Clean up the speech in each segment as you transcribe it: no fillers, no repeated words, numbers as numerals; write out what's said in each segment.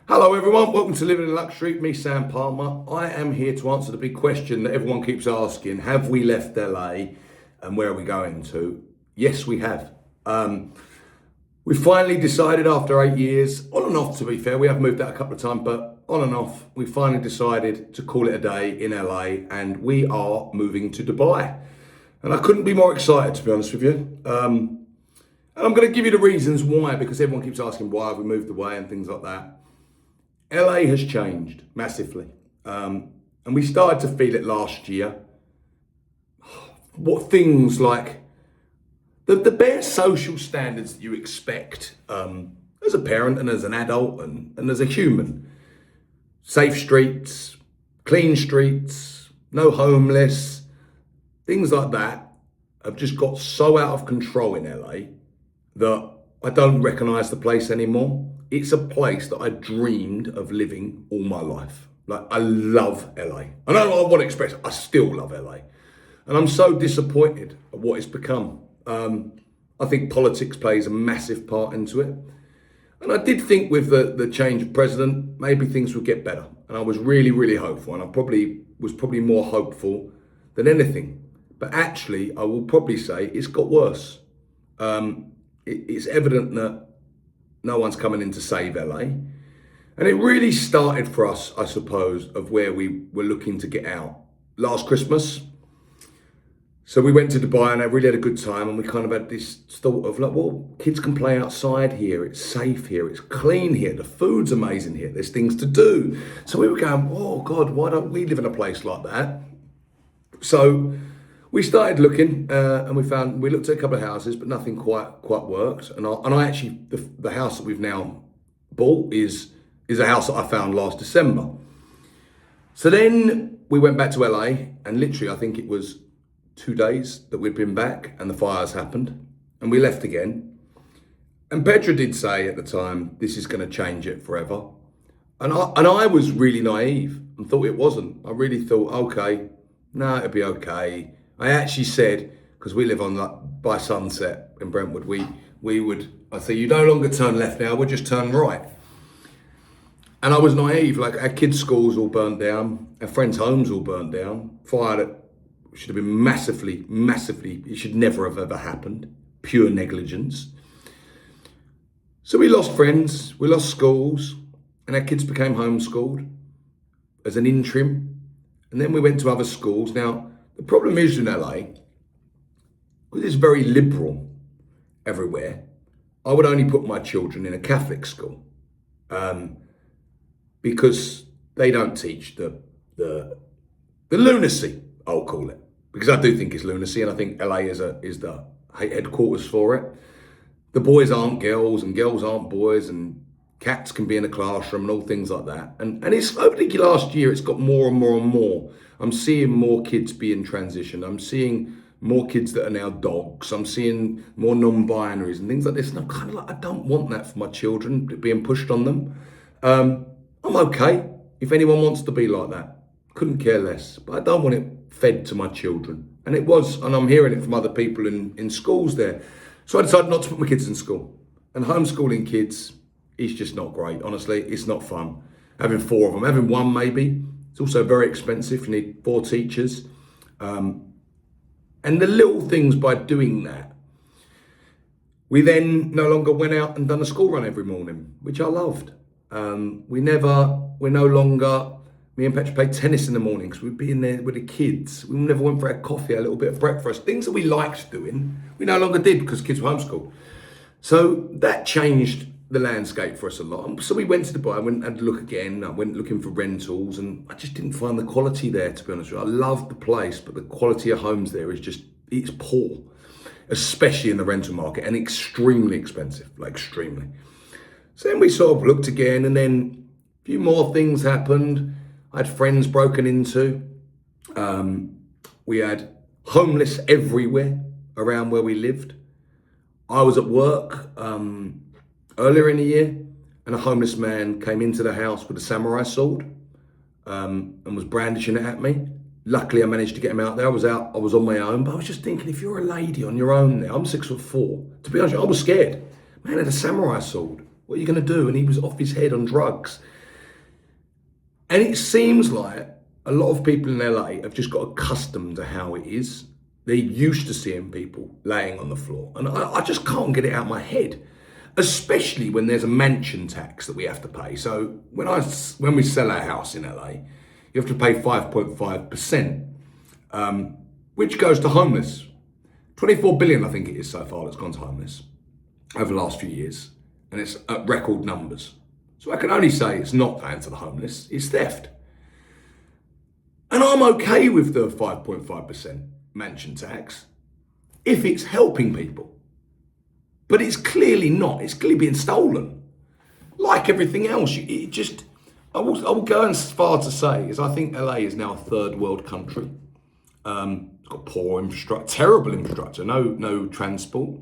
Hello everyone, welcome to Living in Luxury, me Sam Palmer. I am here to answer the big question that everyone keeps asking. Have we left LA and where are we going to? Yes, we have. We finally decided after 8 years, on and off to be fair, we have moved out a couple of times, but on and off, we finally decided to call it a day in LA and we are moving to Dubai. And I couldn't be more excited, to be honest with you. And I'm going to give you the reasons why, because everyone keeps asking why have we moved away and things like that. LA has changed massively, and we started to feel it last year. What things like the bare social standards that you expect as a parent and as an adult and as a human. Safe streets, clean streets, no homeless, things like that have just got so out of control in LA that I don't recognise the place anymore. It's a place that I dreamed of living all my life. Like, I love LA. I know what to expect. I still love LA. And I'm so disappointed at what it's become. I think politics plays a massive part into it. And I did think with the change of president, maybe things would get better. And I was really, really hopeful. And I was probably more hopeful than anything. But actually, I will probably say it's got worse. It's evident that no one's coming in to save LA. And it really started for us, I suppose, of where we were looking to get out last Christmas. So we went to Dubai and I really had a good time, and we kind of had this thought of like, well, kids can play outside here, it's safe here, it's clean here, the food's amazing here, there's things to do. So we were going, oh God, why don't we live in a place like that? So we started looking, and we looked at a couple of houses, but nothing quite worked. And I actually, the house that we've now bought is a house that I found last December. So then we went back to LA, and literally I think it was 2 days that we'd been back, and the fires happened, and we left again. And Petra did say at the time, this is going to change it forever. And I was really naive and thought it wasn't. I really thought, okay, no, it'll be okay. I actually said, because we live on by Sunset in Brentwood, I say, you no longer turn left now, we'll just turn right. And I was naive, like our kids' schools all burnt down, our friends' homes all burnt down, fire that should have been massively, it should never have ever happened, pure negligence. So we lost friends, we lost schools, and our kids became homeschooled as an interim. And then we went to other schools. Now, the problem is in LA, because it's very liberal everywhere, I would only put my children in a Catholic school because they don't teach the lunacy, I'll call it. Because I do think it's lunacy, and I think LA is the headquarters for it. The boys aren't girls and girls aren't boys, and cats can be in a classroom and all things like that. And it's over the last year, it's got more and more and more. I'm seeing more kids being transitioned. I'm seeing more kids that are now dogs. I'm seeing more non-binaries and things like this. And I'm kind of like, I don't want that for my children, being pushed on them. I'm okay if anyone wants to be like that. Couldn't care less. But I don't want it fed to my children. And it was, and I'm hearing it from other people in schools there. So I decided not to put my kids in school. And homeschooling kids is just not great. Honestly, it's not fun. Having 4 of them, having one maybe. It's also very expensive. You need 4 teachers. And the little things by doing that, we then no longer went out and done a school run every morning, which I loved. Me and Petra played tennis in the morning because we'd be in there with the kids. We never went for our coffee, a little bit of breakfast. Things that we liked doing, we no longer did because kids were homeschooled. So that changed the landscape for us a lot. So we went to Dubai, I went and had a look again. I went looking for rentals, and I just didn't find the quality there, to be honest with you. I loved the place, but the quality of homes there is just, it's poor, especially in the rental market, and extremely expensive, like extremely. So then we sort of looked again, and then a few more things happened. I had friends broken into. We had homeless everywhere around where we lived. I was at work earlier in the year, and a homeless man came into the house with a samurai sword and was brandishing it at me. Luckily, I managed to get him out there. I was on my own, but I was just thinking, if you're a lady on your own now, I'm 6'4". To be honest, I was scared. Man had a samurai sword. What are you going to do? And he was off his head on drugs. And it seems like a lot of people in LA have just got accustomed to how it is. They're used to seeing people laying on the floor. And I just can't get it out of my head, especially when there's a mansion tax that we have to pay. So when we sell our house in LA, you have to pay 5.5%, which goes to homeless. 24 billion, I think it is so far, that's gone to homeless over the last few years. And it's at record numbers. So I can only say it's not going to the homeless, it's theft. And I'm okay with the 5.5% mansion tax if it's helping people. But it's clearly not. It's clearly being stolen. Like everything else, I will go as far to say is I think LA is now a third world country. It's got poor infrastructure, terrible infrastructure, no transport.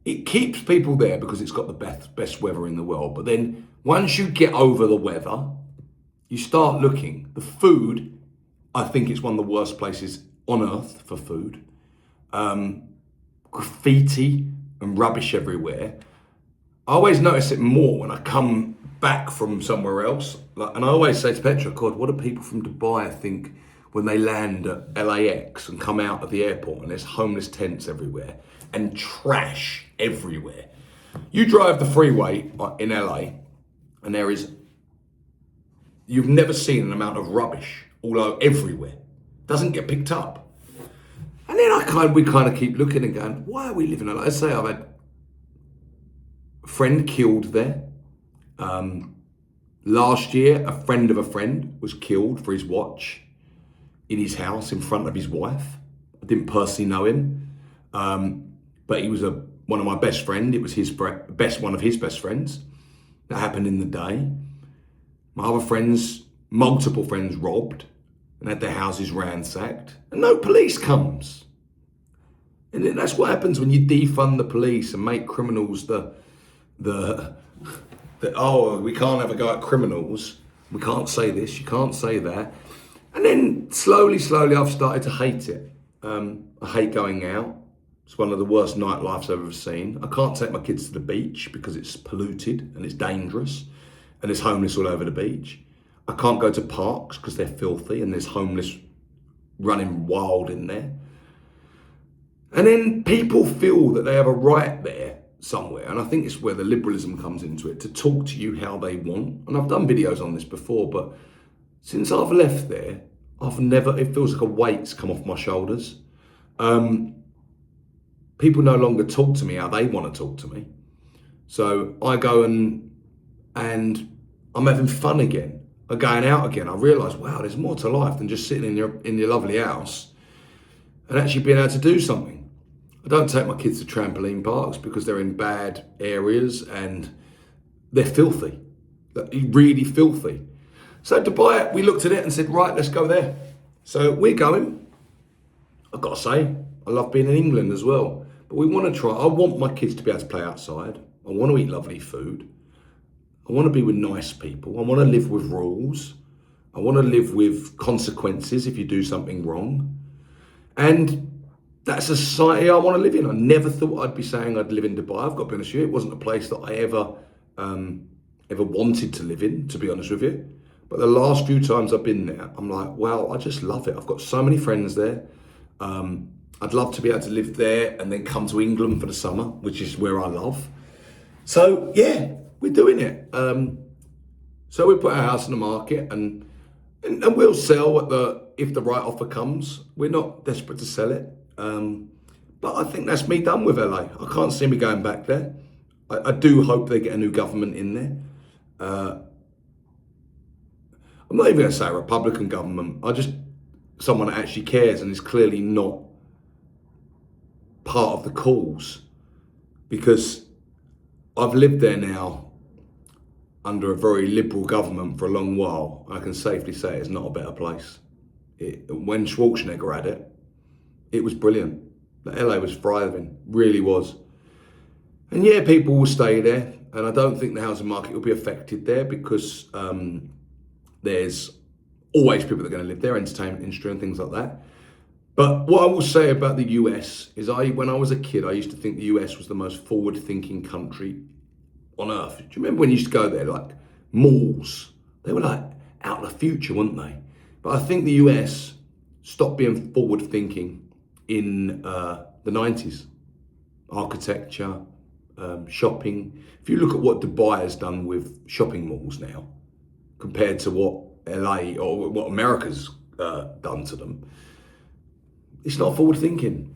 It keeps people there because it's got the best weather in the world. But then once you get over the weather, you start looking. The food, I think it's one of the worst places on earth for food. Graffiti and rubbish everywhere. I always notice it more when I come back from somewhere else. And I always say to Petra, God, what do people from Dubai think when they land at LAX and come out of the airport and there's homeless tents everywhere and trash everywhere? You drive the freeway in LA and you've never seen an amount of rubbish all over everywhere. Doesn't get picked up. And then we kind of keep looking and going, why are we living in LA? Let's say I've had a friend killed there. Last year, a friend of a friend was killed for his watch in his house in front of his wife. I didn't personally know him, but he was one of my best friends. It was one of his best friends. That happened in the day. My other friends, multiple friends robbed and had their houses ransacked, and no police comes. And then that's what happens when you defund the police and make criminals we can't have a go at criminals. We can't say this, you can't say that. And then slowly, I've started to hate it. I hate going out. It's one of the worst nightlifes I've ever seen. I can't take my kids to the beach because it's polluted and it's dangerous and there's homeless all over the beach. I can't go to parks because they're filthy and there's homeless running wild in there. And then people feel that they have a right there somewhere, and I think it's where the liberalism comes into it, to talk to you how they want. And I've done videos on this before, but since I've left there, it feels like a weight's come off my shoulders. People no longer talk to me how they want to talk to me. So I go and I'm having fun again. I'm going out again. I realise, wow, there's more to life than just sitting in your lovely house and actually being able to do something. I don't take my kids to trampoline parks because they're in bad areas and they're filthy, really filthy. So Dubai, we looked at it and said, right, let's go there. So we're going. I've got to say, I love being in England as well. But we want to try. I want my kids to be able to play outside. I want to eat lovely food. I want to be with nice people. I want to live with rules. I want to live with consequences if you do something wrong. And that's a society I want to live in. I never thought I'd be saying I'd live in Dubai. I've got to be honest with you. It wasn't a place that I ever wanted to live in, to be honest with you. But the last few times I've been there, I'm like, wow, I just love it. I've got so many friends there. I'd love to be able to live there and then come to England for the summer, which is where I love. So yeah, we're doing it. So we put our house in the market and we'll sell if the right offer comes. We're not desperate to sell it. But I think that's me done with LA. I can't see me going back there. I do hope they get a new government in there. I'm not even going to say a Republican government. Someone that actually cares and is clearly not part of the cause. Because I've lived there now under a very liberal government for a long while. I can safely say it's not a better place. When Schwarzenegger had it, it was brilliant. The LA was thriving, really was. And yeah, people will stay there. And I don't think the housing market will be affected there because there's always people that are going to live there, entertainment industry and things like that. But what I will say about the US is when I was a kid, I used to think the US was the most forward-thinking country on earth. Do you remember when you used to go there, like malls? They were like out of the future, wouldn't they? But I think the US stopped being forward thinking in the 90s. Architecture, shopping. If you look at what Dubai has done with shopping malls now, compared to what LA or what America's done to them, it's not forward thinking.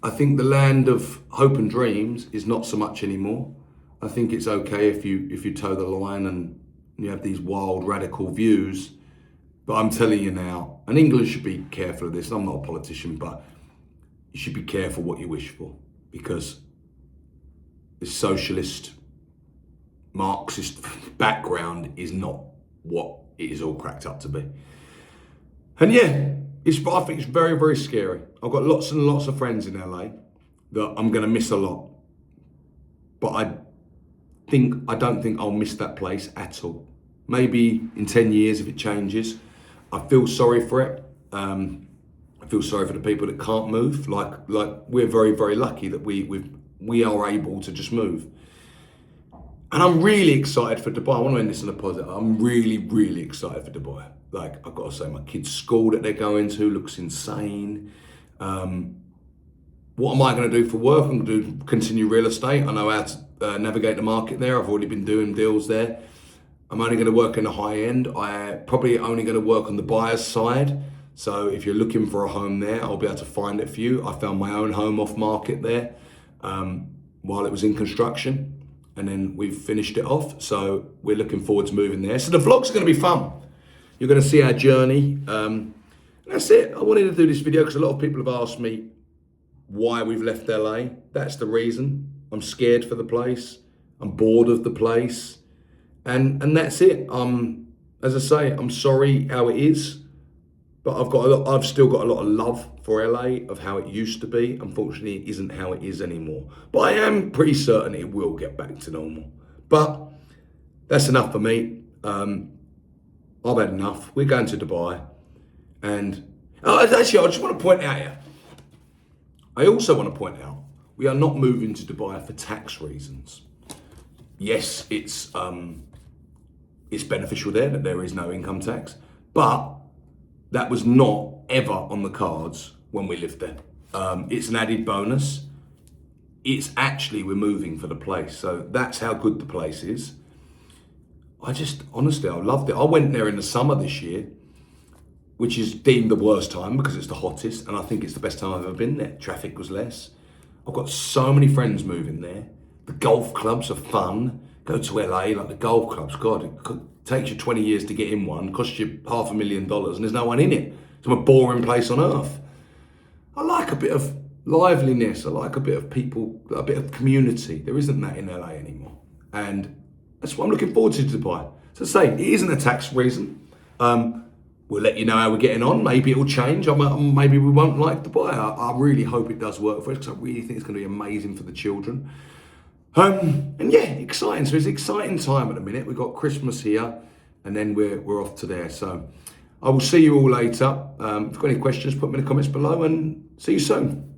I think the land of hope and dreams is not so much anymore. I think it's okay if you toe the line and you have these wild radical views. But I'm telling you now, and England should be careful of this. I'm not a politician, but you should be careful what you wish for, because this socialist, Marxist background is not what it is all cracked up to be. And yeah, I think it's very, very scary. I've got lots and lots of friends in LA that I'm going to miss a lot. But I don't think I'll miss that place at all. Maybe in 10 years if it changes. I feel sorry for it. I feel sorry for the people that can't move. Like we're very, very lucky that we are able to just move. And I'm really excited for Dubai. I want to end this on a positive. I'm really, really excited for Dubai. Like, I've got to say, my kids' school that they're going to looks insane. What am I going to do for work? I'm going to continue real estate. I know how to navigate the market there. I've already been doing deals there. I'm only going to work in the high end. I probably only going to work on the buyer's side. So if you're looking for a home there, I'll be able to find it for you. I found my own home off market there while it was in construction. And then we've finished it off. So we're looking forward to moving there. So the vlogs are going to be fun. You're going to see our journey. That's it. I wanted to do this video because a lot of people have asked me why we've left LA. That's the reason. I'm scared for the place. I'm bored of the place. And that's it. As I say, I'm sorry how it is. But I've still got a lot of love for LA, of how it used to be. Unfortunately, it isn't how it is anymore. But I am pretty certain it will get back to normal. But that's enough for me. I've had enough. We're going to Dubai. And actually, I just want to point out here. I also want to point out, we are not moving to Dubai for tax reasons. Yes, it's beneficial there that there is no income tax. But that was not ever on the cards when we lived there. It's an added bonus. It's actually, we're moving for the place. So that's how good the place is. Honestly, I loved it. I went there in the summer this year, which is deemed the worst time because it's the hottest. And I think it's the best time I've ever been there. Traffic was less. I've got so many friends moving there. The golf clubs are fun. Go to LA, like the golf clubs. God, it takes you 20 years to get in one, costs you $500,000 and there's no one in it. It's the most boring place on earth. I like a bit of liveliness. I like a bit of people, a bit of community. There isn't that in LA anymore. And that's what I'm looking forward to Dubai. So say, it isn't a tax reason. We'll let you know how we're getting on. Maybe it'll change. Maybe we won't like Dubai. I really hope it does work for us because I really think it's going to be amazing for the children. And yeah, exciting. So it's an exciting time at the minute. We've got Christmas here and then we're off to there. So I will see you all later. If you've got any questions, put them in the comments below and see you soon.